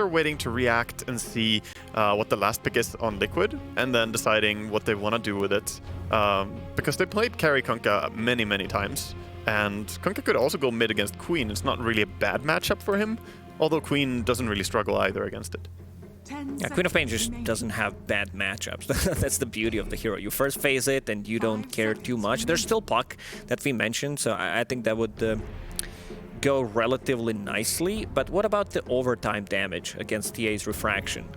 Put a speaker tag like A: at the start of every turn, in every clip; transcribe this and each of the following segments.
A: they're waiting to react and see what the last pick is on Liquid, and then deciding what they want to do with it. Because they played carry Kunkka many times, and Kunkka could also go mid against Queen. It's not really a bad matchup for him, although Queen doesn't really struggle either against it.
B: Yeah, Queen of Pain just doesn't have bad matchups. That's the beauty of the hero. You first phase it and you don't care too much. There's still Puck that we mentioned, so I think that would go relatively nicely. But what about the overtime damage against TA's Refraction?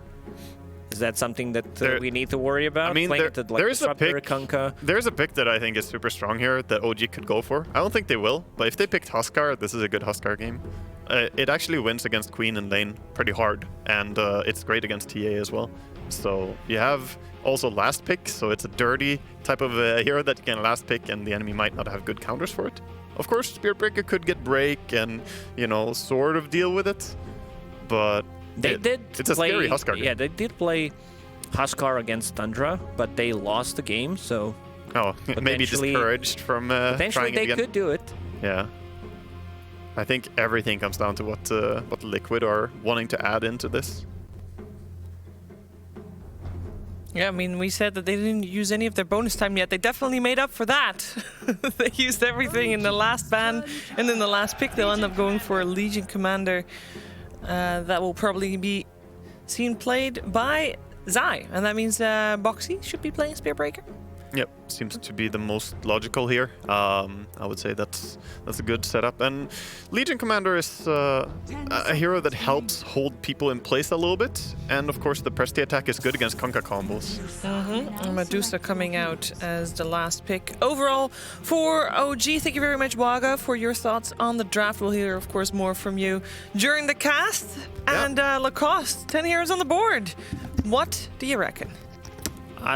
B: Is that something that we need to worry about?
A: I mean, there's a pick.
B: Kunkka?
A: There's a pick that I think is super strong here that OG could go for. I don't think they will, but if they picked Huskar, this is a good Huskar game. It actually wins against Queen and lane pretty hard, and it's great against TA as well. So you have also last pick, so it's a dirty type of hero that you can last pick, and the enemy might not have good counters for it. Of course, Spirit Breaker could get break and, you know, sort of deal with it, but it's a scary Huskar game.
B: Yeah, they did play Huskar against Tundra, but they lost the game, so...
A: Oh, maybe discouraged from
B: potentially
A: trying it again.
B: They could do it.
A: Yeah. I think everything comes down to what Liquid are wanting to add into this.
C: Yeah, I mean, we said that they didn't use any of their bonus time yet. They definitely made up for that. They used everything in the last ban, and then the last pick they'll end up going for a Legion Commander that will probably be seen played by Zai, and that means Boxy should be playing Spear Breaker.
A: Yep, seems to be the most logical here. I would say that's a good setup. And Legion Commander is a hero that helps hold people in place a little bit. And of course, the Presti attack is good against Kunkka combos.
C: And Medusa coming out as the last pick. Overall, for OG, thank you very much, Waga, for your thoughts on the draft. We'll hear, of course, more from you during the cast.
A: Yeah.
C: And Lacoste, 10 heroes on the board. What do you reckon?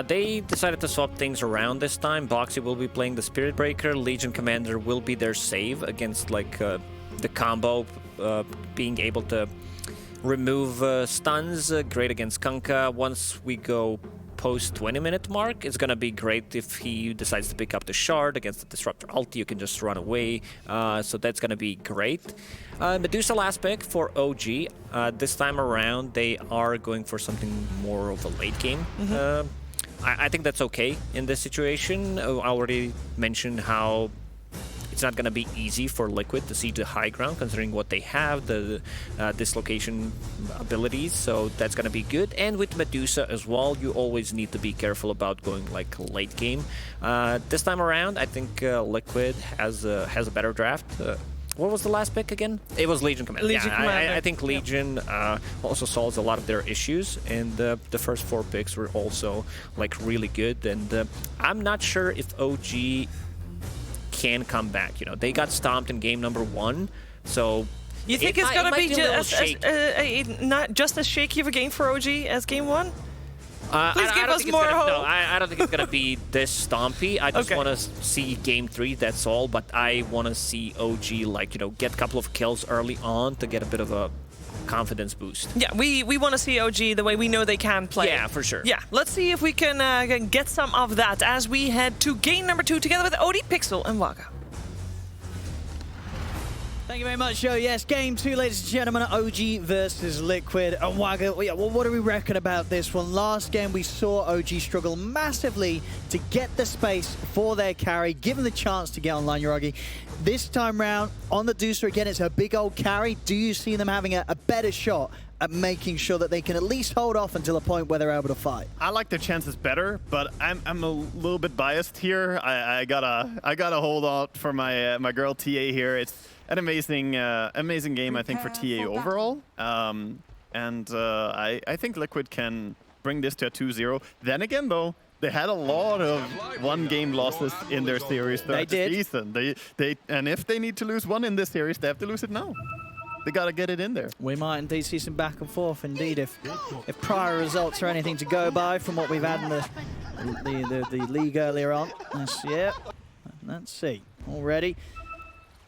B: They decided to swap things around this time. Boxy will be playing the Spirit Breaker. Legion Commander will be their save against like the combo, being able to remove stuns. Great against Kunkka. Once we go post 20-minute mark, it's gonna be great if he decides to pick up the shard against the Disruptor ulti. You can just run away. So that's gonna be great. Medusa last pick for OG. This time around, they are going for something more of a late game. I think that's okay in this situation. I already mentioned how it's not going to be easy for Liquid to see the high ground, considering what they have, the dislocation abilities, so that's going to be good. And with Medusa as well, you always need to be careful about going like late game. This time around, I think Liquid has a better draft. What was the last pick again? It was Legion Commander.
C: Legion Commander.
B: I think Legion also solves a lot of their issues, and the first 4 picks were also like really good. And I'm not sure if OG can come back. You know, they got stomped in game number 1, so
C: You think it's gonna be not just as shaky of a game for OG as game 1? Please give us more hope.
B: No, I don't think it's gonna be this stompy. I just
C: Okay.
B: want to see game 3. That's all. But I want to see OG like get a couple of kills early on to get a bit of a confidence boost.
C: Yeah, we want to see OG the way we know they can play.
B: Yeah, for sure.
C: Yeah, let's see if we can get some of that as we head to game number 2 together with OD Pixel and Waga.
D: Thank you very much, Joe. Yes, game 2, ladies and gentlemen, OG versus Liquid. And Waga, well, what do we reckon about this one? Last game, we saw OG struggle massively to get the space for their carry, given the chance to get online, Yoragi. This time round, on the Deucer again, it's a big old carry. Do you see them having a better shot at making sure that they can at least hold off until a point where they're able to fight?
A: I like their chances better, but I'm a little bit biased here. I gotta hold out for my girl TA here. It's an amazing game, I think, for TA overall. I think Liquid can bring this to a 2-0. Then again, though, they had a lot of one-game losses in their series throughout the season. And if they need to lose one in this series, they have to lose it now. They gotta get it in there.
D: We might indeed see some back and forth, indeed, if prior results are anything to go by from what we've had in the league earlier on. Let's see. Already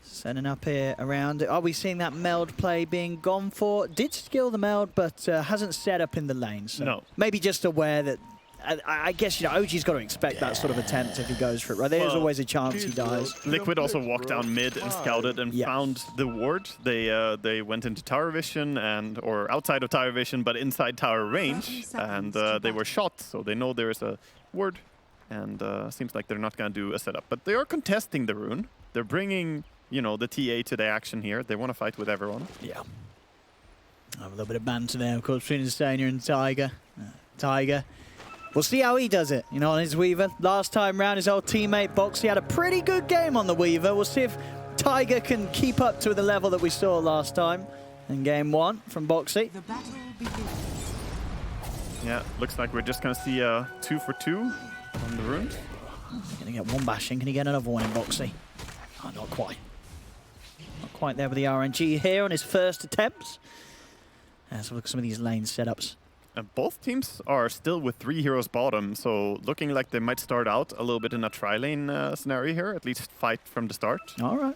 D: setting up here around. Are we seeing that meld play being gone for? Did skill the meld, but hasn't set up in the lane. So
A: no.
D: Maybe just aware that I guess, OG's got to expect that sort of attempt if he goes for it, right? There's always a chance he dies.
A: Liquid also walked down mid and scouted and found the ward. They went into tower vision or outside of tower vision, but inside tower range, and they were shot, so they know there is a ward, and seems like they're not going to do a setup. But they are contesting the rune. They're bringing, the TA to the action here. They want to fight with everyone.
D: Yeah. I have a little bit of banter there, of course, between Insania and Tiger. Tiger. We'll see how he does it, on his Weaver. Last time round, his old teammate Boxy had a pretty good game on the Weaver. We'll see if Tiger can keep up to the level that we saw last time in game 1 from Boxy.
E: The battle begins.
A: Yeah, looks like we're just going to see a 2 for 2 on the rune.
D: Going to get one bashing. Can he get another one in Boxy? Oh, not quite. Not quite there with the RNG here on his first attempts. Let's look at some of these lane setups.
A: Both teams are still with 3 heroes bottom, so looking like they might start out a little bit in a tri-lane scenario here, at least fight from the start.
D: All right.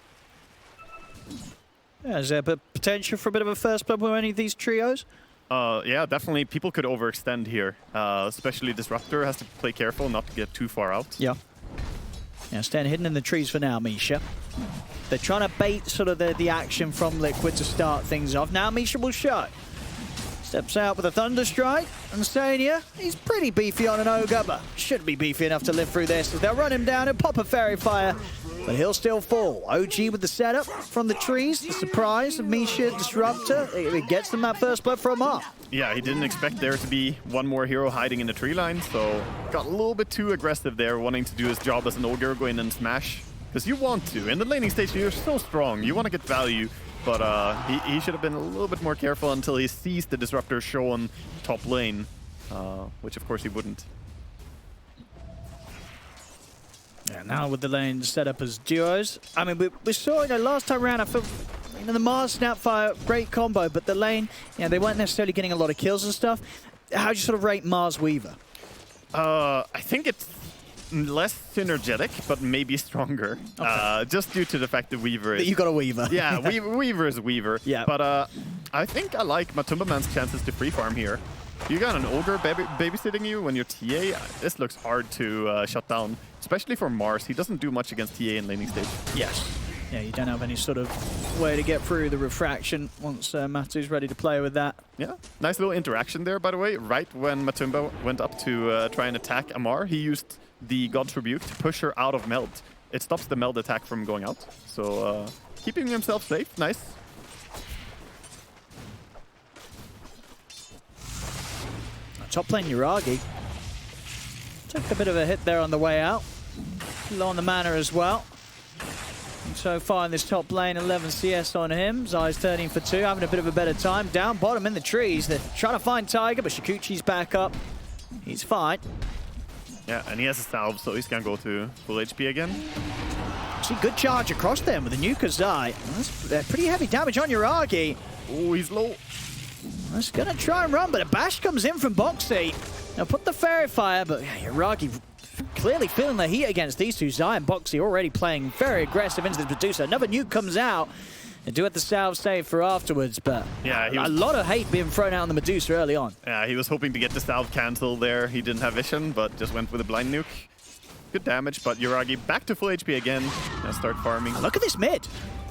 D: Yeah, is there potential for a bit of a first blood with any of these trios?
A: Yeah, definitely. People could overextend here, especially Disruptor has to play careful not to get too far out.
D: Yeah. Yeah, stand hidden in the trees for now, Misha. They're trying to bait sort of the action from Liquid to start things off. Now Misha will show. Steps out with a Thunder Strike, and Stania, he's pretty beefy on an Ogre, but should be beefy enough to live through this. They'll run him down and pop a Fairy Fire, but he'll still fall. OG with the setup from the trees, the surprise of Misha, Disruptor, it gets them that first blood from up.
A: Yeah, he didn't expect there to be one more hero hiding in the tree line, so got a little bit too aggressive there, wanting to do his job as an Ogre, go in and smash. Because you want to. In the laning stage, you're so strong, you want to get value. But he should have been a little bit more careful until he sees the Disruptor show on top lane, which of course he wouldn't.
D: Yeah, now with the lane set up as duos. I mean, we saw, last time around, I feel, the Mars Snapfire, great combo, but the lane, they weren't necessarily getting a lot of kills and stuff. How do you sort of rate Mars Weaver?
A: I think it's less synergetic, but maybe stronger. Okay. Just due to the fact that Weaver is...
D: You got a Weaver.
A: Yeah, Weaver is Weaver.
D: Yeah.
A: But I think I like Matumba Man's chances to free farm here. You got an Ogre babysitting you when you're TA. This looks hard to shut down, especially for Mars. He doesn't do much against TA in laning stage.
D: Yes. Yeah, you don't have any sort of way to get through the refraction once Matu's ready to play with that.
A: Yeah, nice little interaction there, by the way. Right when Matumba went up to try and attack Amar, he used the God's Rebuke to push her out of Meld. It stops the Meld attack from going out. So keeping himself safe, nice.
D: Top lane Yuragi. Took a bit of a hit there on the way out. Low on the mana as well. And so far in this top lane, 11 CS on him. Zai's turning for 2, having a bit of a better time. Down bottom in the trees. They're trying to find Tiger, but Shikuchi's back up. He's fine.
A: Yeah, and he has a salve, so he's gonna go to full HP again.
D: See, good charge across them with the Nuka Zai. That's pretty heavy damage on Yuragi.
A: Oh, he's low.
D: That's gonna try and run, but a bash comes in from Boxy. Now put the Fairy Fire, but Yuragi clearly feeling the heat against these two. Zai and Boxy already playing very aggressive into the Medusa. Another nuke comes out. They do have the salve save for afterwards, but
A: yeah,
D: a lot of hate being thrown out on the Medusa early on.
A: Yeah, he was hoping to get the salve cancel there. He didn't have vision, but just went with a blind nuke. Good damage, but Yuragi back to full HP again. Gonna start farming.
D: Look at this mid.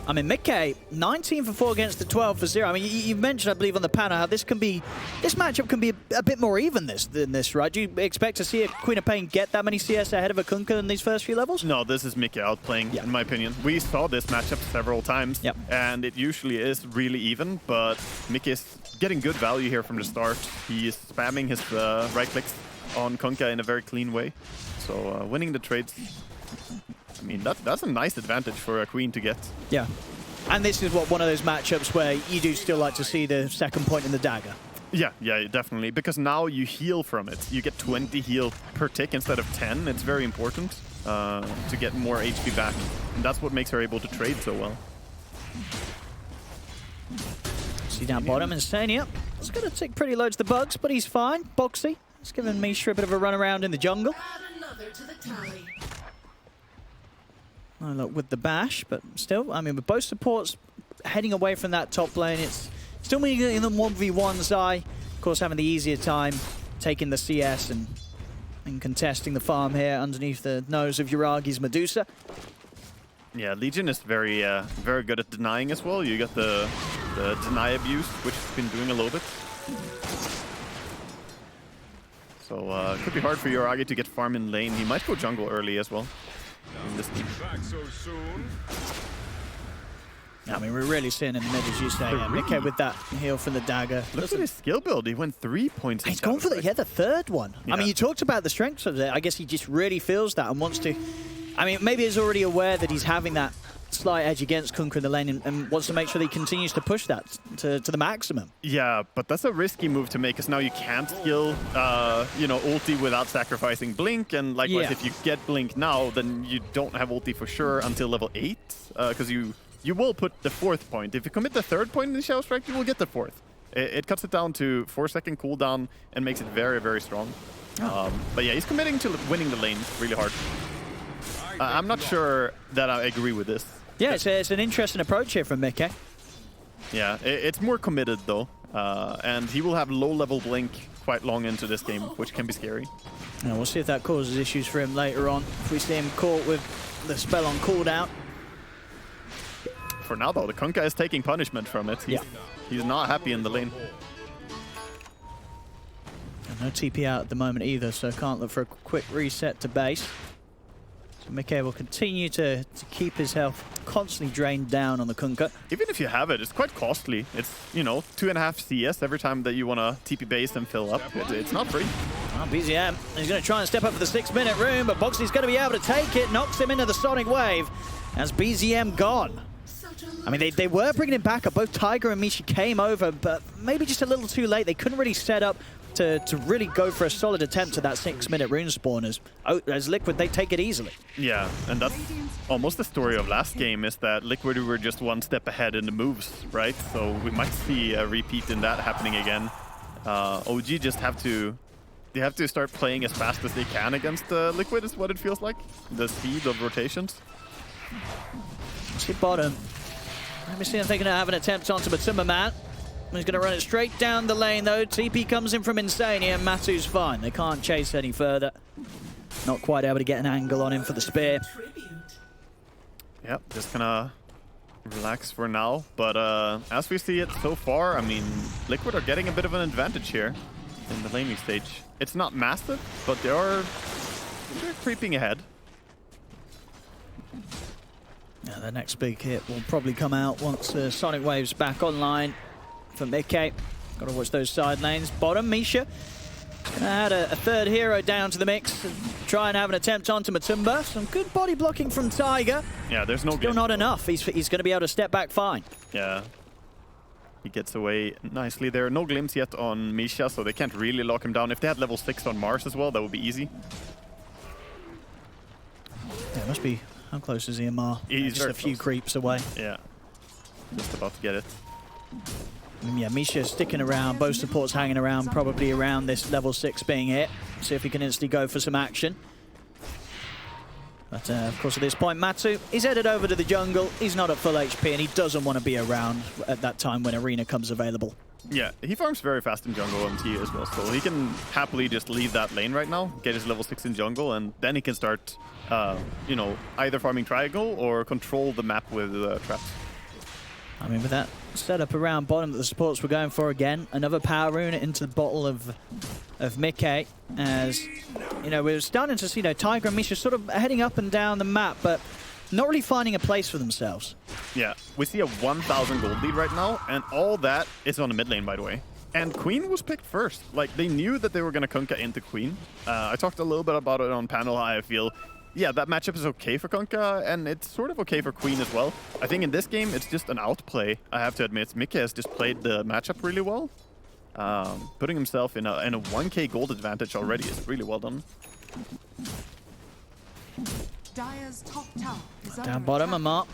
D: I mean, Mickey, 19 for 4 against the 12 for 0. I mean, you mentioned, I believe, on the panel how this matchup can be a bit more even than this, right? Do you expect to see a Queen of Pain get that many CS ahead of a Kunkka in these first few levels?
A: No, this is Mickey outplaying, in my opinion. We saw this matchup several times, and it usually is really even, but Mickey is getting good value here from the start. He is spamming his right clicks on Kunkka in a very clean way. So winning the trades, I mean, that's a nice advantage for a Queen to get.
D: Yeah. And this is one of those matchups where you do still like to see the second point in the dagger.
A: Yeah, definitely. Because now you heal from it. You get 20 heal per tick instead of 10. It's very important to get more HP back. And that's what makes her able to trade so well.
D: See down bottom, Insania. It's going to take pretty loads of the bugs, but he's fine. Boxy. It's giving Misha a bit of a run around in the jungle. Look, with the bash, but still, I mean, with both supports heading away from that top lane, it's still meaning in the 1v1 Zai, of course, having the easier time taking the CS and in contesting the farm here underneath the nose of Yuragi's Medusa.
A: Yeah, Legion is very very good at denying as well. You got the deny abuse, which has been doing a little bit. So it could be hard for Yuragi to get farm in lane. He might go jungle early as well in this team.
D: I mean, we're really seeing in the mid, as you say, Mickey with that heal from the dagger.
A: Look at his skill build. He went 3 points.
D: He's gone for the third one.
A: Yeah.
D: I mean, you talked about the strengths of it. I guess he just really feels that and wants to. I mean, maybe he's already aware that he's having that slight edge against Kunkka in the lane and wants to make sure that he continues to push that to the maximum.
A: Yeah, but that's a risky move to make, because now you can't skill, you know, ulti without sacrificing Blink, and likewise, if you get Blink now, then you don't have ulti for sure until level 8, because you will put the 4th point. If you commit the 3rd point in the Shadow Strike, you will get the 4th. It cuts it down to 4-second cooldown and makes it very, very strong. But yeah, he's committing to winning the lane really hard. I'm not sure that I agree with this.
D: Yeah, it's an interesting approach here from Mickey.
A: Yeah, it's more committed though, and he will have low-level Blink quite long into this game, which can be scary.
D: And we'll see if that causes issues for him later on. If we see him caught with the spell on cooldown.
A: For now though, the Kunkka is taking punishment from it. He's not happy in the lane.
D: And no TP out at the moment either, so can't look for a quick reset to base. So Mickey will continue to keep his health constantly drained down on the Kunkka.
A: Even if you have it, it's quite costly. It's, you know, 2.5 CS every time that you want to TP base and fill up. It's not free.
D: Well, BZM is going to try and step up for the 6-minute rune, but Boxy's going to be able to take it. Knocks him into the Sonic Wave as BZM gone. I mean, they were bringing him back up. Both Tiger and Misha came over, but maybe just a little too late. They couldn't really set up to really go for a solid attempt at that 6-minute rune spawn. As Liquid, they take it easily.
A: Yeah, and that's almost the story of last game, is that Liquid were just one step ahead in the moves, right? So we might see a repeat in that happening again. OG just have to start playing as fast as they can against Liquid, is what it feels like. The speed of rotations.
D: See bottom. Let me see if they're going to have an attempt onto Matumba Man. He's going to run it straight down the lane, though. TP comes in from Insania, and Matu's fine. They can't chase any further. Not quite able to get an angle on him for the spear.
A: Yep, just gonna relax for now. But as we see it so far, I mean, Liquid are getting a bit of an advantage here in the laning stage. It's not massive, but they're creeping ahead.
D: Yeah, the next big hit will probably come out once Sonic Wave's back online for Mickey. Got to watch those side lanes. Bottom, Misha. Gonna add a third hero down to the mix. Try and have an attempt onto Matumba. Some good body blocking from Tiger.
A: Yeah, there's no
D: Still not enough. He's going to be able to step back fine.
A: Yeah. He gets away nicely there. No glimpse yet on Misha, so they can't really lock him down. If they had level 6 on Mars as well, that would be easy.
D: Yeah, must be... How close is EMR?
A: He's
D: just a few creeps away.
A: Yeah. Just about to get it.
D: Yeah, Misha sticking around, both supports hanging around, probably around this level 6 being hit. See if he can instantly go for some action. But of course at this point, Matu, he's headed over to the jungle. He's not at full HP and he doesn't want to be around at that time when Arena comes available.
A: Yeah, he farms very fast in jungle on T as well, so he can happily just leave that lane right now, get his level 6 in jungle, and then he can start, you know, either farming triangle or control the map with traps. I
D: mean, with that setup around bottom that the supports were going for again, another power rune into the bottle of Mickey, as, you know, we're starting to see, you know, Tiger and Misha sort of heading up and down the map, but not really finding a place for themselves.
A: Yeah, we see a 1,000 gold lead right now, and all that is on the mid lane, by the way. And Queen was picked first. Like, they knew that they were going to Kunkka into Queen. I talked a little bit about it on panel, how I feel. Yeah, that matchup is okay for Kunkka, and it's sort of okay for Queen as well. I think in this game, it's just an outplay, I have to admit. Mickey has just played the matchup really well. Putting himself in a 1k gold advantage already is really well done.
D: Down bottom, Amar.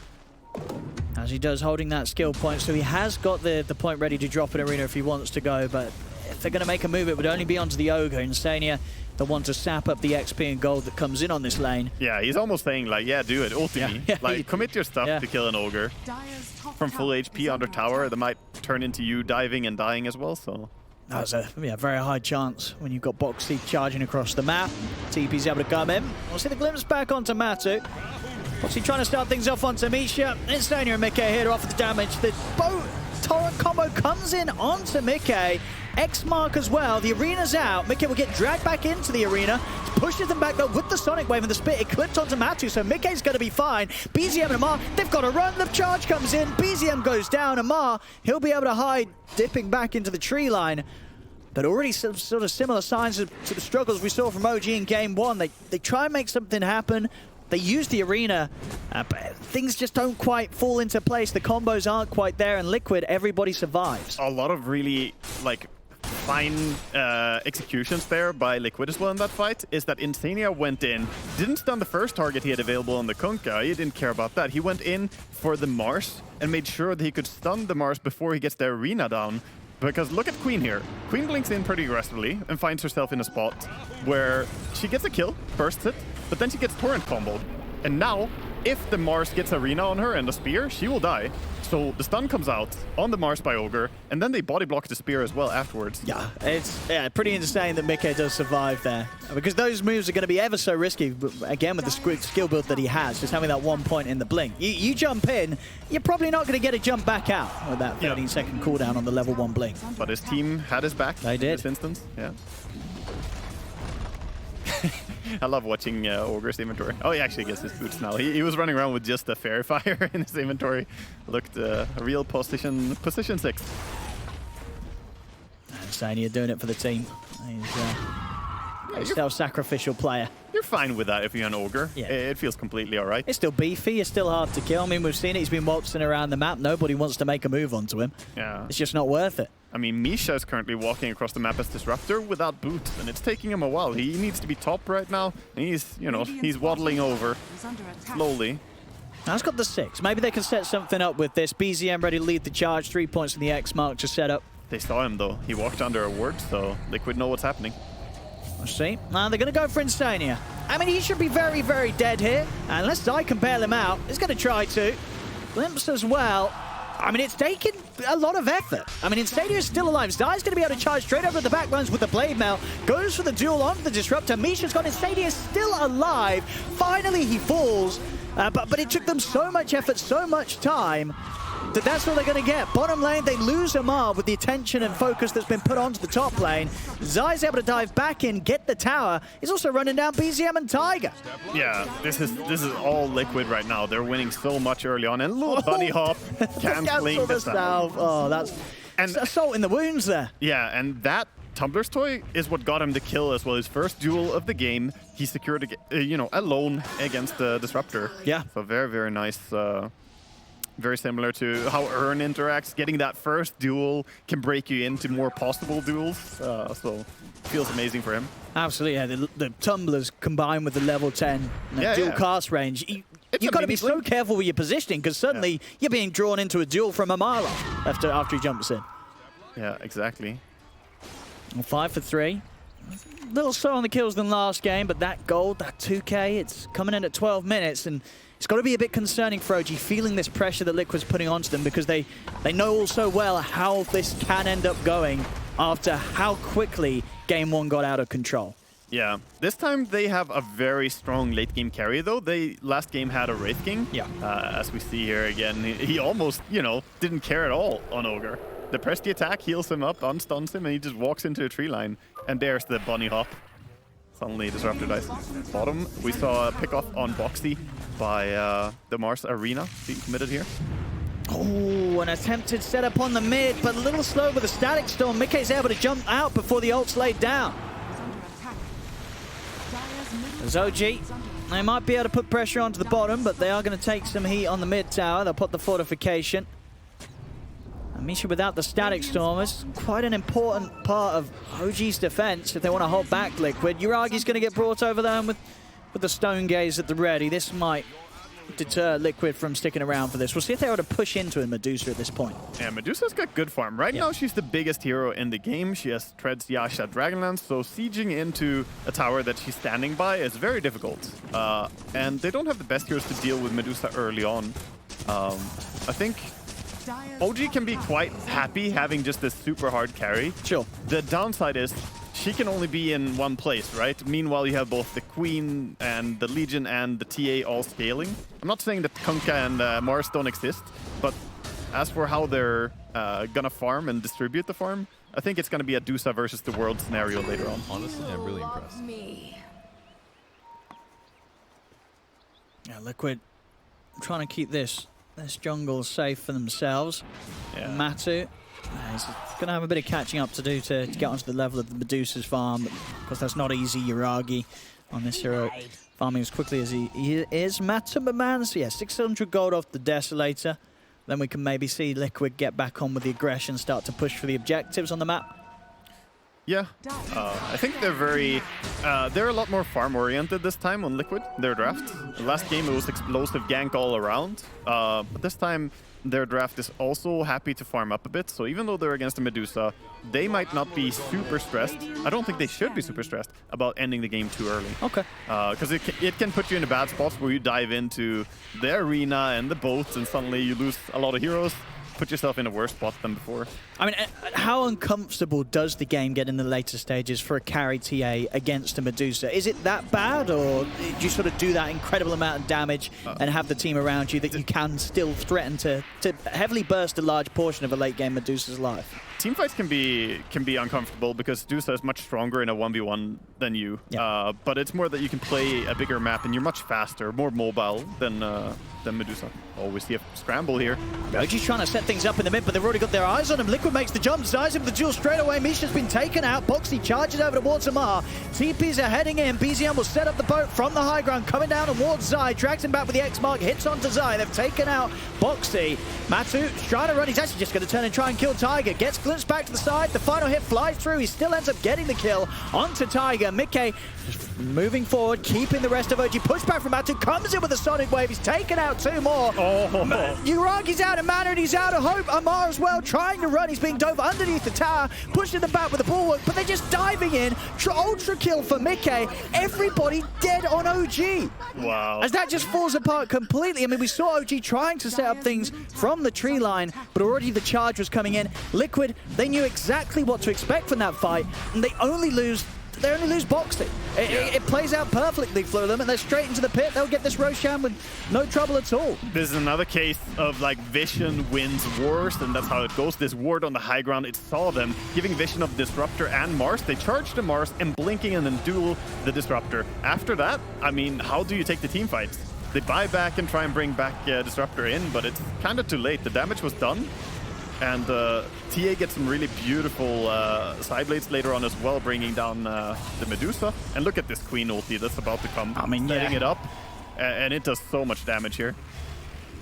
D: As he does, holding that skill point, so he has got the point ready to drop in Arena if he wants to go, but if they're going to make a move, it would only be onto the Ogre. Insania, the one to sap up the XP and gold that comes in on this lane.
A: Yeah, he's almost saying, like, yeah, do it, ulti me.
D: Yeah,
A: like, commit your stuff to kill an Ogre. From full HP under tower, that might turn into you diving and dying as well, so...
D: That was a very high chance when you've got Boxy charging across the map. TP's able to come in. We'll see the glimpse back onto Matu. Boxy trying to start things off onto Misha. Instania and Mickey here to offer the damage. The boat torrent combo comes in onto Mickey. X-Mark as well. The arena's out. Mickey will get dragged back into the arena. Pushes them back though with the Sonic Wave and the spit. It clipped onto Matu, so Mickey's going to be fine. BZM and Amar, they've got to run. The charge comes in. BZM goes down. Amar, he'll be able to hide, dipping back into the tree line. But already some sort of similar signs to the struggles we saw from OG in Game 1. They try and make something happen. They use the arena, but things just don't quite fall into place. The combos aren't quite there, and Liquid, everybody survives.
A: A lot of really, like, fine executions there by Liquid as well in that fight is that Insania went in, didn't stun the first target he had available on the Kunkka. He didn't care about that. He went in for the Mars and made sure that he could stun the Mars before he gets the arena down. Because look at Queen here. Queen blinks in pretty aggressively and finds herself in a spot where she gets a kill, bursts it, but then she gets torrent comboed. And now, if the Mars gets arena on her and a spear, she will die. So the stun comes out on the Mars by Ogre, and then they body block the spear as well afterwards.
D: Yeah, it's pretty insane that Mickey does survive there. Because those moves are going to be ever so risky, but again, with the skill build that he has, just having that 1 point in the blink. You jump in, you're probably not going to get a jump back out with that 13-second cooldown on the level 1 blink.
A: But his team had his back
D: They did.
A: in this instance. Yeah. I love watching Ogre's inventory. Oh, he actually gets his boots now. He was running around with just a Fairy Fire in his inventory. Looked a real position 6.
D: Insania doing it for the team. He's a self-sacrificial player.
A: You're fine with that if you're an Ogre.
D: Yeah.
A: It feels completely all right.
D: It's still beefy, it's still hard to kill. I mean, we've seen it, he's been waltzing around the map. Nobody wants to make a move onto him.
A: Yeah.
D: It's just not worth it.
A: I mean, Misha is currently walking across the map as Disruptor without boots, and it's taking him a while. He needs to be top right now, and he's waddling over slowly.
D: Now he's got the 6. Maybe they can set something up with this. BZM ready to lead the charge. 3 points in the X-Mark to set up.
A: They saw him, though. He walked under a ward, so Liquid know what's happening.
D: Let's see. Now they're going to go for Insania. I mean, he should be very, very dead here. Unless I can bail him out. He's going to try to. Glimpse as well. I mean, it's taken a lot of effort. I mean, Insania is still alive. Zai's going to be able to charge straight over the backbones with the Blade Mail. Goes for the duel on the Disruptor. Misha's got Insania is still alive. Finally, he falls. But it took them so much effort, so much time, that's what they're going to get. Bottom lane, they lose Amar with the attention and focus that's been put onto the top lane. Zai's able to dive back in, get the tower. He's also running down BZM and Tiger.
A: Yeah, this is all Liquid right now. They're winning so much early on, and little bunny hop canceling the salve.
D: Oh, that's a salt in the wounds there.
A: Yeah, and that Tumblr's toy is what got him the kill as well. His first duel of the game, he secured alone against the Disruptor.
D: Yeah.
A: So very, very nice. Very similar to how Earn interacts. Getting that first duel can break you into more possible duels. So it feels amazing for him.
D: Absolutely, yeah. The tumblers combined with the level 10 dual cast range. You've got to be so careful with your positioning because suddenly you're being drawn into a duel from a mile off after he jumps in.
A: Yeah, exactly.
D: Well, 5 for 3. A little slow on the kills than last game, but that gold, that 2K, it's coming in at 12 minutes, and it's got to be a bit concerning for OG, feeling this pressure that Liquid's putting onto them because they know all so well how this can end up going after how quickly Game 1 got out of control.
A: Yeah, this time they have a very strong late game carry though. They last game had a Wraith King.
D: Yeah.
A: As we see here again, he almost, didn't care at all on Ogre. The press the attack, heals him up, unstuns him, and he just walks into a tree line. And there's the bunny hop. Suddenly Disruptor dies. Bottom, we saw a pick off on Boxy by the Mars Arena being committed here.
D: Oh, an attempted setup on the mid, but a little slow with the Static Storm. Mickey's able to jump out before the ult's laid down. There's OG. They might be able to put pressure onto the bottom, but they are going to take some heat on the mid tower. They'll put the fortification. And Misha without the Static Storm is quite an important part of OG's defense if they want to hold back Liquid. Uragi's going to get brought over there with the Stone Gaze at the ready. This might deter Liquid from sticking around for this. We'll see if they were to push into Medusa at this point.
A: Yeah, Medusa's got good farm. Right now, she's the biggest hero in the game. She has Treads, Yasha, Dragonlance, so sieging into a tower that she's standing by is very difficult. And they don't have the best heroes to deal with Medusa early on. I think OG can be quite happy having just this super hard carry.
D: Sure.
A: The downside is she can only be in one place, right? Meanwhile, you have both the Queen and the Legion and the TA all scaling. I'm not saying that Kunkka and Mars don't exist, but as for how they're gonna farm and distribute the farm, I think it's gonna be a Dusa versus the world scenario later on.
E: Honestly, I'm really impressed.
D: Yeah, Liquid trying to keep this jungle safe for themselves.
A: Yeah.
D: Matu, he's going to have a bit of catching up to do to get onto the level of the Medusa's farm. Of course, that's not easy. Yuragi on this hero farming as quickly as he is. Matu, but man, so yeah, 600 gold off the Desolator. Then we can maybe see Liquid get back on with the aggression, start to push for the objectives on the map.
A: Yeah, I think they're a lot more farm-oriented this time on Liquid, their draft. The last game it was explosive gank all around, but this time their draft is also happy to farm up a bit, so even though they're against a Medusa, they might not be super stressed. I don't think they should be super stressed about ending the game too early.
D: Okay.
A: Because it can put you in a bad spot where you dive into the arena and the boats and suddenly you lose a lot of heroes. Put yourself in a worse spot than before.
D: I mean, how uncomfortable does the game get in the later stages for a carry TA against a Medusa? Is it that bad, or do you sort of do that incredible amount of damage and have the team around you that you can still threaten to heavily burst a large portion of a late game Medusa's life?
A: Teamfights can be uncomfortable because Dusa is much stronger in a 1v1 than you.
D: Yeah.
A: But it's more that you can play a bigger map and you're much faster, more mobile than Medusa. Oh, we see a scramble here.
D: OG's trying to set things up in the mid, but they've already got their eyes on him. Liquid makes the jump, Zai's him with the duel straight away. Misha's been taken out. Boxy charges over towards Amar. TPs are heading in. BZM will set up the boat from the high ground, coming down towards Zai. Drags him back with the X mark, hits onto Zai. They've taken out Boxy. Matu trying to run. He's actually just going to turn and try and kill Tiger. Gets glimpsed back to the side. The final hit flies through. He still ends up getting the kill onto Tiger. Mickey moving forward, keeping the rest of OG. Pushback from Matu. Comes in with a Sonic Wave. He's taken out two more. Uragi's out of mana and he's out of hope. Amar as well, trying to run. He's being dove underneath the tower, pushing them back with the bulwark, but they're just diving in. Ultra kill for Mickey. Everybody dead on OG.
A: Wow.
D: As that just falls apart completely. I mean, we saw OG trying to set up things from the tree line, but already the charge was coming in. Liquid, they knew exactly what to expect from that fight, and they only lose Boxy. It plays out perfectly for them, and they're straight into the pit. They'll get this Roshan with no trouble at all.
A: This is another case of like Vision wins wars, and that's how it goes. This ward on the high ground, it saw them giving Vision of Disruptor and Mars. They charged the Mars and blinking and then duel the Disruptor. After that, I mean, how do you take the team fights? They buy back and try and bring back Disruptor in, but it's kind of too late. The damage was done. And TA gets some really beautiful side blades later on as well, bringing down the Medusa. And look at this Queen ulti that's about to come.
D: I mean,
A: setting
D: yeah.
A: it up, and it does so much damage here.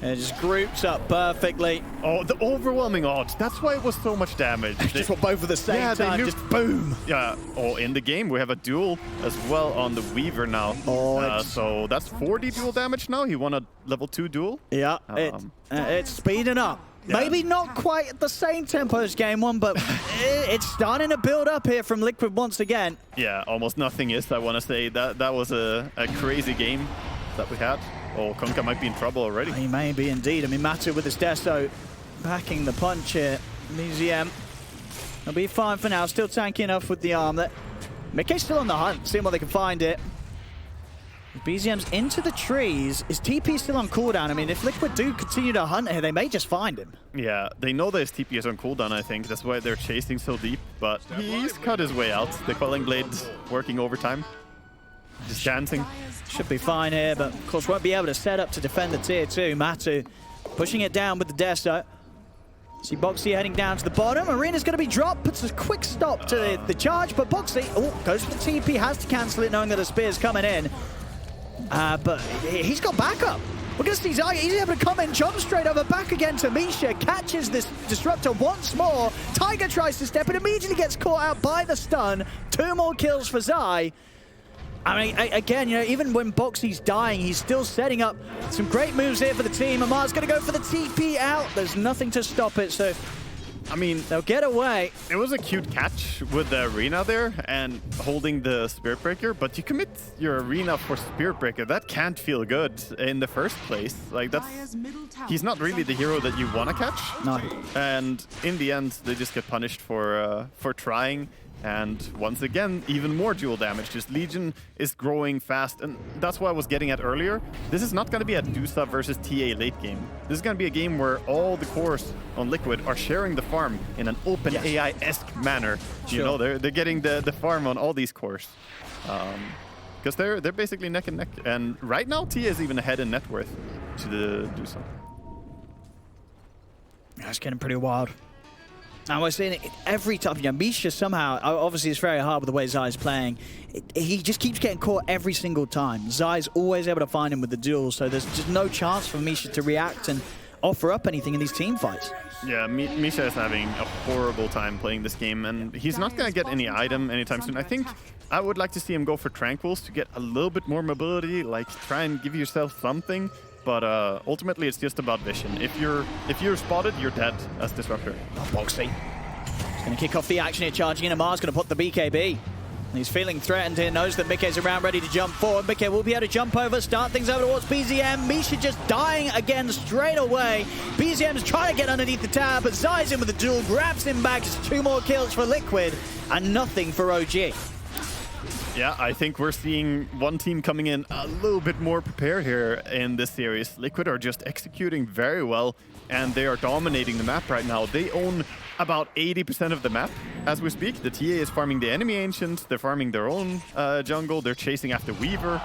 D: And it just groups up perfectly.
A: Oh, the overwhelming odds. That's why it was so much damage.
D: Just for both at the same time, just boom.
A: Yeah, oh, in the game, we have a duel as well on the Weaver now.
D: Oh,
A: so that's 40 duel damage now. He won a level 2 duel.
D: Yeah, it's speeding up.
A: Yeah.
D: Maybe not quite at the same tempo as game one, but it's starting to build up here from Liquid once again.
A: Yeah, almost nothing is, I want to say. That was a crazy game that we had. Oh, Kunkka might be in trouble already.
D: He may be indeed. I mean, Matu with his Deso backing the punch here. Museum. He'll be fine for now. Still tanky enough with the armlet. Mickey's still on the hunt, seeing where they can find it. BZM's into the trees. Is TP still on cooldown? I mean, if Liquid do continue to hunt here, they may just find him.
A: Yeah, they know that his TP is on cooldown, I think. That's why they're chasing so deep. But he's cut his way out. The Quelling Blade's working overtime. Just dancing.
D: Should be fine here, but of course won't be able to set up to defend the tier 2. Matu pushing it down with the Deso. See Boxy heading down to the bottom. Arena's going to be dropped. Puts a quick stop to the charge, but Boxy goes for the TP. Has to cancel it knowing that a spear's coming in. But he's got backup. We're going to see Zai. He's able to come in, jump straight over, back again to Misha. Catches this Disruptor once more. Tiger tries to step and immediately gets caught out by the stun. 2 more kills for Zai. I mean, again, you know, even when Boxy's dying, he's still setting up some great moves here for the team. Amar's going to go for the TP out. There's nothing to stop it, so
A: I mean,
D: They'll get away.
A: it was a cute catch with the arena there and holding the Spirit Breaker, but you commit your arena for Spirit Breaker. That can't feel good in the first place. Like, he's not really the hero that you want to catch.
D: No.
A: And in the end, they just get punished for trying. And once again, even more dual damage. Just Legion is growing fast, and that's what I was getting at earlier. This is not going to be a Dusa versus TA late game. This is going to be a game where all the cores on Liquid are sharing the farm in an open AI-esque manner.
D: Sure.
A: You know, they're getting the farm on all these cores. Because they're basically neck and neck. And right now, TA is even ahead in net worth to the Dusa.
D: That's getting pretty wild. And we're seeing it every time. You know, Misha somehow, obviously it's very hard with the way Zai's playing. He just keeps getting caught every single time. Zai's always able to find him with the duel, so there's just no chance for Misha to react and offer up anything in these team fights.
A: Yeah, Misha is having a horrible time playing this game, and he's not going to get any item anytime soon. I think I would like to see him go for Tranquils to get a little bit more mobility, like try and give yourself something. But ultimately, it's just about vision. If you're spotted, you're dead as Disruptor.
D: Oh, Boxy. He's going to kick off the action here, charging in. Amar's going to put the BKB. He's feeling threatened here, knows that Mikkei's around, ready to jump forward. Mikkei will be able to jump over, start things over towards BZM. Misha just dying again straight away. BZM's trying to get underneath the tower, but Zai's in with the duel, grabs him back. It's 2 more kills for Liquid, and nothing for OG.
A: Yeah, I think we're seeing one team coming in a little bit more prepared here in this series. Liquid are just executing very well, and they are dominating the map right now. They own about 80% of the map as we speak. The TA is farming the enemy Ancients, they're farming their own jungle, they're chasing after Weaver.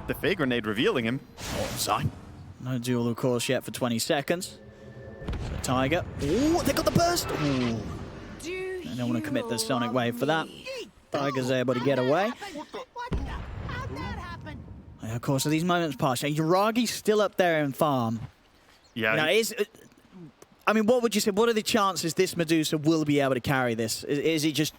A: The Fake Grenade revealing him.
D: Oh, Zai. No duel, of course, yet for 20 seconds. So Tiger. Oh, they got the burst. Ooh. They don't want to commit the Sonic Wave for that. Tiger's able to get away. And of course, these moments pass. Yuragi's still up there in farm.
A: Yeah.
D: You know, I mean, what would you say? What are the chances this Medusa will be able to carry this? Is it just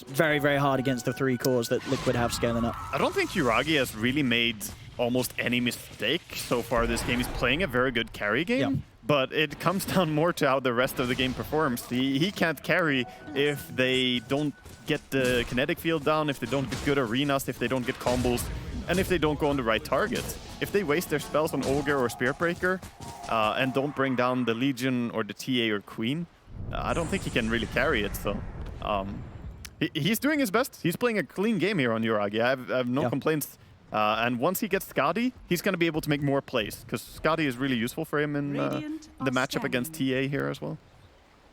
D: very, very hard against the 3 cores that Liquid have scaling up?
A: I don't think Yuragi has really made almost any mistake so far this game. He's playing a very good carry game, but it comes down more to how the rest of the game performs. He can't carry if they don't get the kinetic field down, if they don't get good arenas, if they don't get combos, and if they don't go on the right target. If they waste their spells on Ogre or Spirit Breaker and don't bring down the Legion or the TA or Queen, I don't think he can really carry it. So he's doing his best. He's playing a clean game here on Yuragi. I have no complaints. And once he gets Skadi, he's going to be able to make more plays, because Skadi is really useful for him in the matchup against TA here as well.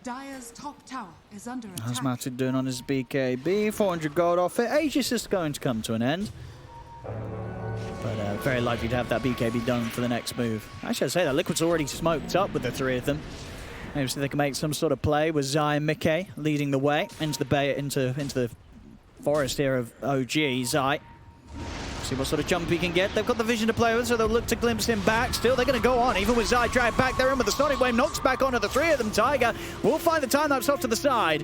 E: Dire's top tower is under attack.
D: How's Matid doing on his BKB? 400 gold off it. Aegis is going to come to an end. But very likely to have that BKB done for the next move. Actually, I'd say that Liquid's already smoked up with the 3 of them. Maybe so they can make some sort of play with Zai and Mikkei leading the way into the bay, into the forest here of OG. Zai. See what sort of jump he can get. They've got the vision to play with, so they'll look to glimpse him back. Still, they're going to go on, even with Zai dragged back. They're in with the Sonic Wave, knocks back onto the 3 of them. Tiger will find the time lapse off to the side.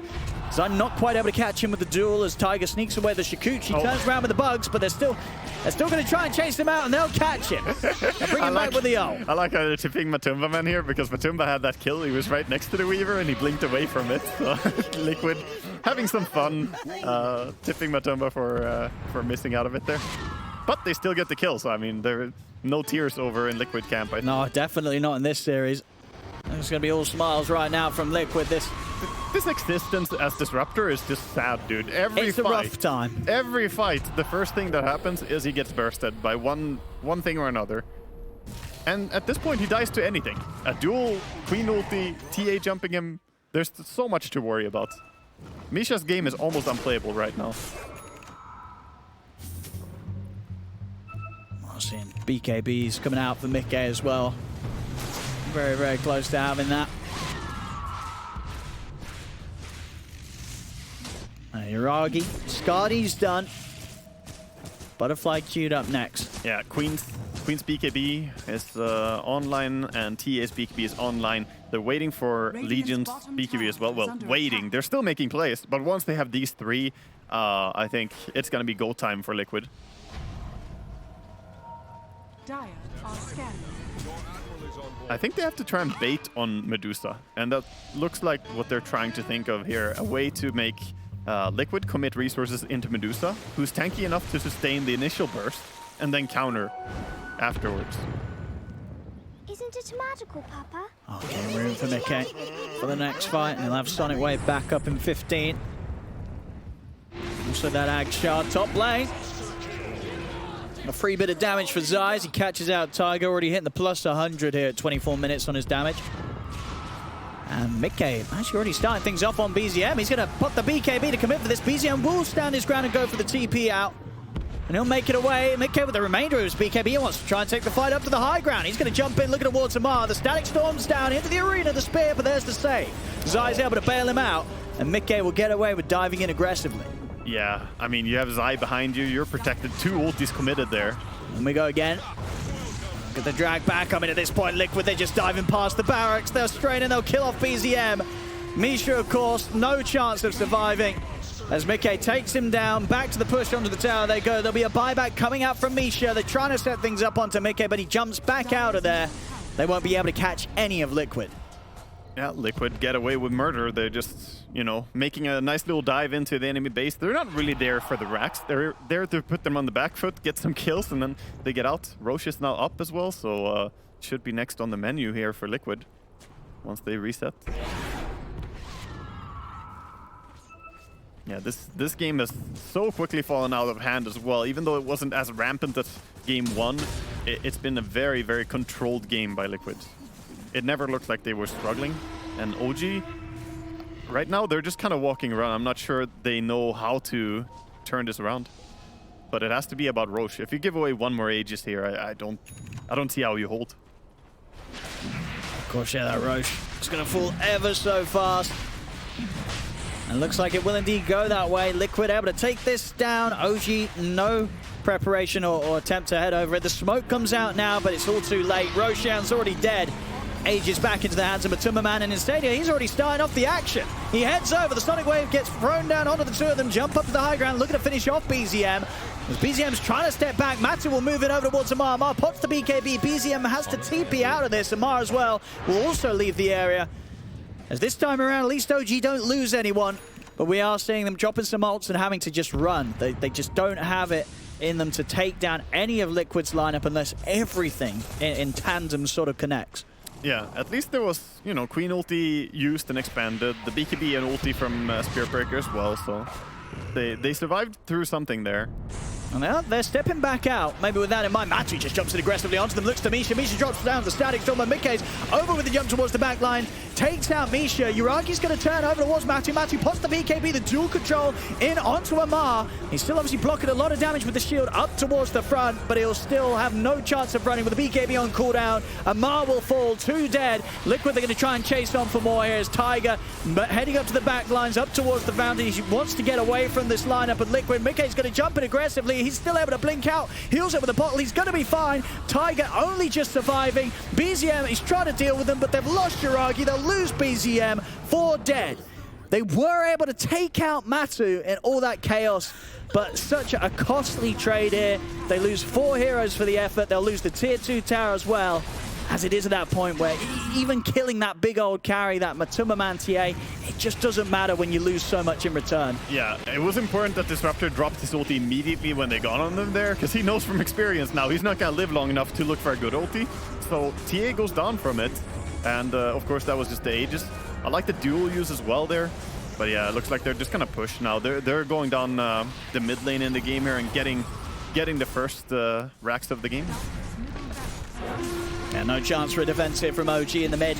D: Zai not quite able to catch him with the duel as Tiger sneaks away the Shikuchi, turns around with the bugs, but they're still going to try and chase him out, and they'll catch him. They'll bring him back with the ult.
A: I like how they're tipping Matumba man here, because Matumba had that kill. He was right next to the Weaver, and he blinked away from it. So Liquid having some fun, tipping Matumba for missing out of it there. But they still get the kill, so I mean, there are no tears over in Liquid camp.
D: No, definitely not in this series. It's going to be all smiles right now from Liquid. This
A: existence as Disruptor is just sad, dude.
D: It's a rough time.
A: Every fight, the first thing that happens is he gets bursted by one thing or another. And at this point, he dies to anything. A duel, Queen ulti, TA jumping him. There's so much to worry about. Misha's game is almost unplayable right now.
D: Seeing BKBs coming out for Mikkei as well. Very, very close to having that. Yuragi. Skadi's done. Butterfly queued up next.
A: Yeah, Queen's BKB is online, and TA's BKB is online. They're waiting for Legion's BKB as well. Well, waiting. They're still making plays, but once they have these 3, I think it's going to be go time for Liquid.
E: Dire are scanning.
A: I think they have to try and bait on Medusa, and that looks like what they're trying to think of here. A way to make Liquid commit resources into Medusa, who's tanky enough to sustain the initial burst, and then counter afterwards.
F: Isn't it magical, Papa?
D: Okay, room for Mickey for the next fight, and he'll have Sonic Wave back up in 15. Also that Ag Shard top lane. A free bit of damage for Zai as he catches out Tiger, already hitting the plus 100 here at 24 minutes on his damage. And Mickey actually already starting things off on BZM. He's going to put the BKB to commit for this. BZM will stand his ground and go for the TP out. And he'll make it away. Mickey with the remainder of his BKB. He wants to try and take the fight up to the high ground. He's going to jump in, looking towards Amar. The Static Storm's down into the arena, the spear, but there's the save. Zai's able to bail him out, and Mickey will get away with diving in aggressively.
A: Yeah, I mean, you have Zai behind you. You're protected. 2 ultis committed there.
D: And we go again. Look at the drag back. I mean, at this point, Liquid, they're just diving past the barracks. They'll strain and they'll kill off BZM. Misha, of course, no chance of surviving. As Mickey takes him down, back to the push onto the tower they go. There'll be a buyback coming out from Misha. They're trying to set things up onto Mickey, but he jumps back out of there. They won't be able to catch any of Liquid.
A: Yeah, Liquid get away with murder. They're just, you know, making a nice little dive into the enemy base. They're not really there for the racks. They're there to put them on the back foot, get some kills, and then they get out. Roche is now up as well, so should be next on the menu here for Liquid once they reset. Yeah, this game has so quickly fallen out of hand as well. Even though it wasn't as rampant as game 1, it's been a very, very controlled game by Liquid. It never looked like they were struggling. And OG, right now, they're just kind of walking around. I'm not sure they know how to turn this around. But it has to be about Roche. If you give away 1 more Aegis here, I don't see how you hold.
D: Of course, yeah, that Roche is going to fall ever so fast. And looks like it will indeed go that way. Liquid able to take this down. OG, no preparation or attempt to head over it. The smoke comes out now, but it's all too late. Roshan's already dead. Ages back into the hands of Matuma Man, and instead he's already starting off the action. He heads over, the Sonic Wave gets thrown down onto the 2 of them, jump up to the high ground, looking to finish off BZM. As BZM's trying to step back, Matu will move it over towards Amar. Amar pops the BKB, BZM has to TP out of this. Amar as well will also leave the area. As this time around, at least OG don't lose anyone, but we are seeing them dropping some ults and having to just run. They just don't have it in them to take down any of Liquid's lineup unless everything in tandem sort of connects.
A: Yeah, at least there was, you know, Queen ulti used and expanded, the BKB and ulti from Spirit Breaker as well, so they survived through something there.
D: And they're stepping back out. Maybe with that in mind, Matu just jumps in aggressively onto them, looks to Misha. Misha drops down the Static Storm, and Mickey's over with the jump towards the back line, takes out Misha. Uragi's going to turn over towards Matu. Matu pops the BKB, the dual control in onto Amar. He's still obviously blocking a lot of damage with the shield up towards the front, but he'll still have no chance of running with the BKB on cooldown. Amar will fall, 2 dead. Liquid, they're going to try and chase on for more here as Tiger, but heading up to the back lines, up towards the fountain. He wants to get away from this lineup of Liquid. Mickey's going to jump in aggressively. He's still able to blink out, heals it with a bottle. He's going to be fine. Tiger only just surviving. BZM is trying to deal with them, but they've lost Uragi. They'll lose BZM. 4 dead. They were able to take out Matu in all that chaos, but such a costly trade here. They lose 4 heroes for the effort. They'll lose the tier 2 tower as well, as it is at that point where even killing that big old carry, that Matuma Man TA, it just doesn't matter when you lose so much in return.
A: Yeah, it was important that Disruptor dropped his ulti immediately when they got on them there, because he knows from experience now he's not going to live long enough to look for a good ulti. So TA goes down from it, and of course that was just the Aegis. I like the dual use as well there, but yeah, it looks like they're just going to push now. They're going down the mid lane in the game here and getting the first racks of the game.
D: Yeah, no chance for a defense here from OG in the mid.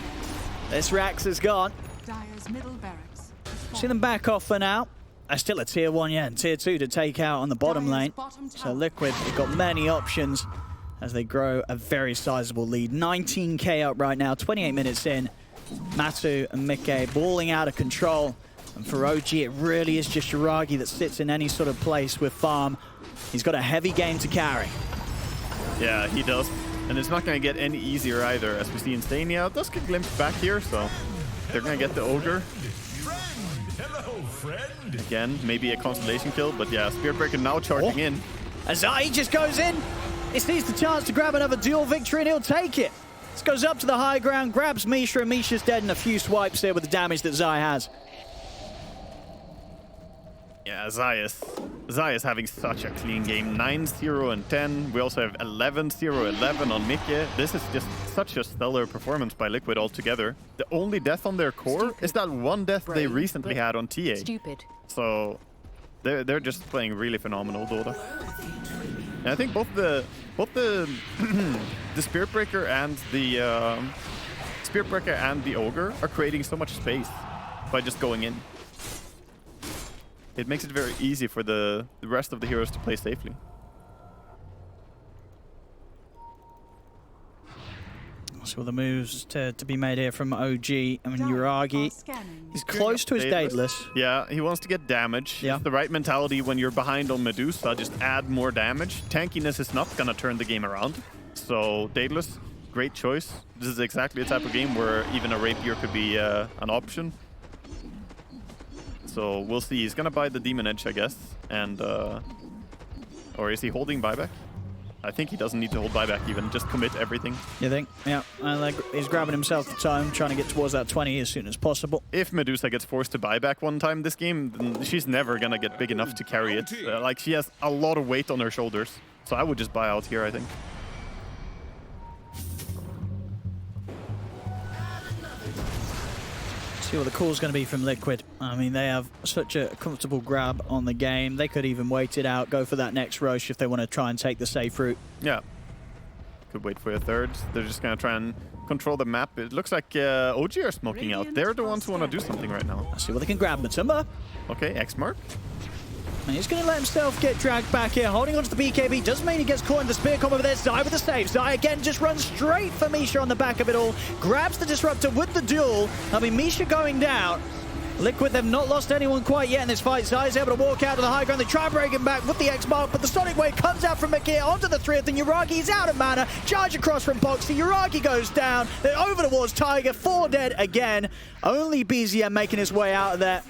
D: This Rax is gone.
E: Dire's middle barracks.
D: See them back off for now. Still a tier 1, yeah, and tier 2 to take out on the bottom
E: Dire's
D: lane.
E: bottom
D: So
E: tower.
D: Liquid, they've got many options as they grow a very sizable lead. 19k up right now, 28 minutes in. Matu and Mickey balling out of control. And for OG, it really is just Uragi that sits in any sort of place with farm. He's got a heavy game to carry.
A: Yeah, he does. And it's not going to get any easier either, as we see Instania. It does get glimpsed back here, so they're going to get the Ogre.
G: Hello, friend.
A: Again, maybe a constellation kill, but yeah, Spirit Breaker now charging in.
D: Azai just goes in. He sees the chance to grab another duel victory, and he'll take it. This goes up to the high ground, grabs Misha, and Misha's dead in a few swipes there with the damage that Zai has.
A: Yeah, Zai is having such a clean game. 9-0 and 10. We also have 11-0-11 on Mikke. This is just such a stellar performance by Liquid altogether. The only death on their core is that one death they recently had on TA.
E: Stupid.
A: So they're just playing really phenomenal Dota. And I think both the the Spirit Breaker and the Ogre are creating so much space by just going in. It makes it very easy for the rest of the heroes to play safely.
D: So the moves to be made here from OG. I mean, Yuragi, he's close to his Daedalus.
A: Yeah, he wants to get damage.
D: Yeah.
A: It's the right mentality when you're behind on Medusa. Just add more damage. Tankiness is not going to turn the game around. So Daedalus, great choice. This is exactly the type of game where even a Rapier could be an option. So we'll see. He's going to buy the Demon Edge, I guess. And, or is he holding buyback? I think he doesn't need to hold buyback even. Just commit everything.
D: You think? Yeah. And like, he's grabbing himself the time, trying to get towards that 20 as soon as possible.
A: If Medusa gets forced to buyback one time this game, then she's never going to get big enough to carry it. Like, she has a lot of weight on her shoulders. So I would just buy out here, I think.
D: See what the call's going to be from Liquid. I mean, they have such a comfortable grab on the game. They could even wait it out, go for that next Roche if they want to try and take the safe route.
A: Yeah. Could wait for a third. They're just going to try and control the map. It looks like OG are smoking out. They're the ones who want to do something right now.
D: Let's see what they can grab. Matumba.
A: Okay, X-Mark.
D: And he's going to let himself get dragged back here, holding onto the BKB. Doesn't mean he gets caught in the spear combo, but there's Zai with the save. Zai again just runs straight for Misha on the back of it all. Grabs the Disruptor with the duel. I mean, Misha going down. Liquid, they've not lost anyone quite yet in this fight. Zai's able to walk out to the high ground. They try and break him back with the X-Mark, but the Sonic Wave comes out from Mikir onto the 3 of them. Yuragi is out of mana. Charge across from Boxy. Yuragi goes down. Then over towards Tiger. 4 dead again. Only BZM making his way out of there.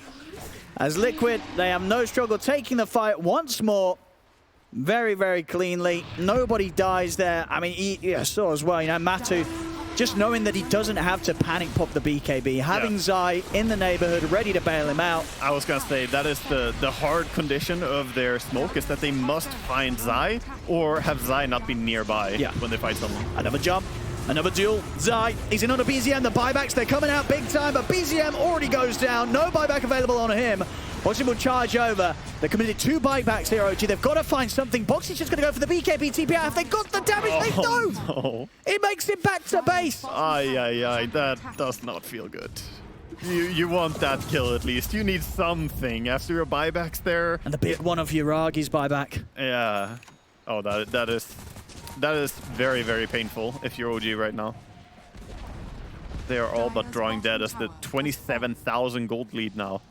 D: As Liquid, they have no struggle taking the fight once more. Very, very cleanly. Nobody dies there. I mean, he saw as well, you know, Matu, just knowing that he doesn't have to panic pop the BKB. Having Zai in the neighborhood, ready to bail him out.
A: I was going to say, that is the hard condition of their smoke, is that they must find Zai or have Zai not be nearby when they fight someone.
D: Another jump. Another duel. Zai, he's in on a BZM. The buybacks, they're coming out big time, but BZM already goes down. No buyback available on him. Boxy will charge over. They're committed 2 buybacks here, OG. They've got to find something. Boxy's just going to go for the BKB TPI. Have they got the damage? They don't!
A: No.
D: It makes it back to base.
A: Ay, that does not feel good. You want that kill at least. You need something after your buybacks there.
D: And the big one of Yuragi's buyback.
A: Yeah. Oh, that is very, very painful if you're OG right now. They are all but drawing dead as the 27,000 gold lead now.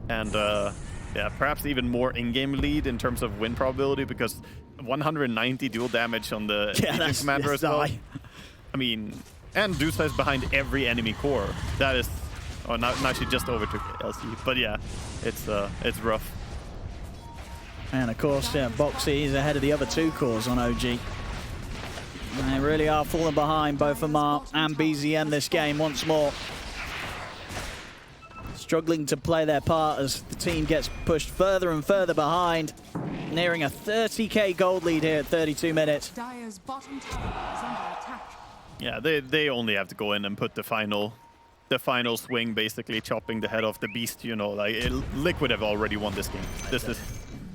A: And yeah, perhaps even more in-game lead in terms of win probability, because 190 dual damage on the Legion Commander as well. I mean, and Dusa is behind every enemy core. That is... Oh, now she just overtook LC. But yeah, it's rough.
D: And of course, Boxy is ahead of the other 2 cores on OG. And they really are falling behind both Amar and BZM this game once more. Struggling to play their part as the team gets pushed further and further behind. Nearing a 30k gold lead here at 32 minutes.
E: Dire's bottom tower is under attack.
A: Yeah, they only have to go in and put the final swing, basically chopping the head off the beast, you know. Like, Liquid have already won this game. This is...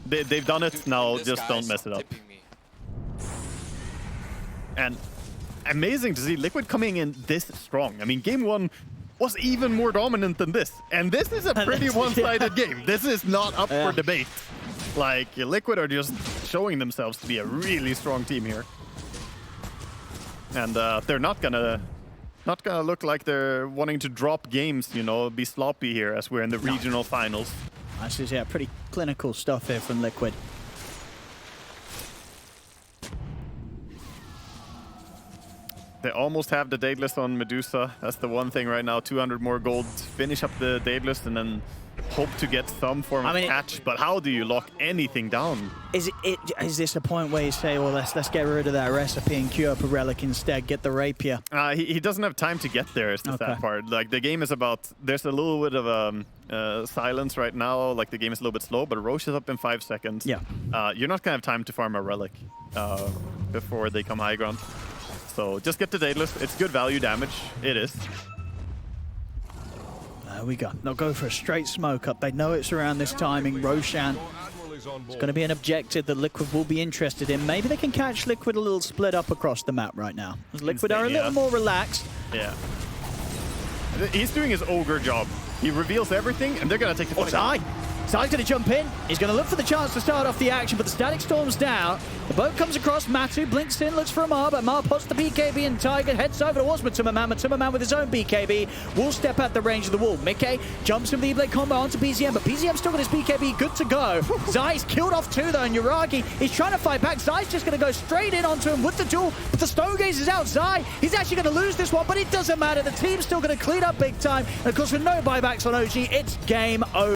A: They've done it, now just don't mess it up. And amazing to see Liquid coming in this strong. I mean, game 1 was even more dominant than this. And this is a pretty one-sided game. This is not up for debate. Like, Liquid are just showing themselves to be a really strong team here. And they're not gonna look like they're wanting to drop games, you know, be sloppy here as we're in the regional finals.
D: This is, pretty clinical stuff here from Liquid.
A: They almost have the Daedalus on Medusa. That's the one thing right now. 200 more gold. Finish up the Daedalus and then hope to get some form of catch, but how do you lock anything down?
D: Is this a point where you say, well, let's get rid of that recipe and queue up a relic instead, get the rapier?
A: He doesn't have time to get there, is the sad part. Like, the game is about, there's a little bit of silence right now, like the game is a little bit slow, but Roche is up in 5 seconds.
D: Yeah.
A: You're not gonna have time to farm a relic before they come high ground. So just get the Daedalus. It's good value damage. It is.
D: There we go. They'll go for a straight smoke up. They know it's around this timing. Roshan, it's going to be an objective that Liquid will be interested in. Maybe they can catch Liquid a little split up across the map right now. As Liquid are a little more relaxed.
A: Yeah. He's doing his ogre job. He reveals everything, and they're going to take the fight.
D: Zai! Zai's going to jump in. He's going to look for the chance to start off the action, but the Static Storm's down. The boat comes across. Matu blinks in, looks for Amar, but Amar puts the BKB, and Tiger heads over towards Matuma-Man. Matuma-Man with his own BKB will step at the range of the wall. Mickey jumps from the E-Blade combo onto PZM, but PZM's still got his BKB good to go. Zai's killed off too, though, and Yuragi is trying to fight back. Zai's just going to go straight in onto him with the duel, but the Stonegaze is out. Zai, he's actually going to lose this one, but it doesn't matter. The team's still going to clean up big time, and of course, with no buybacks on OG, it's game over.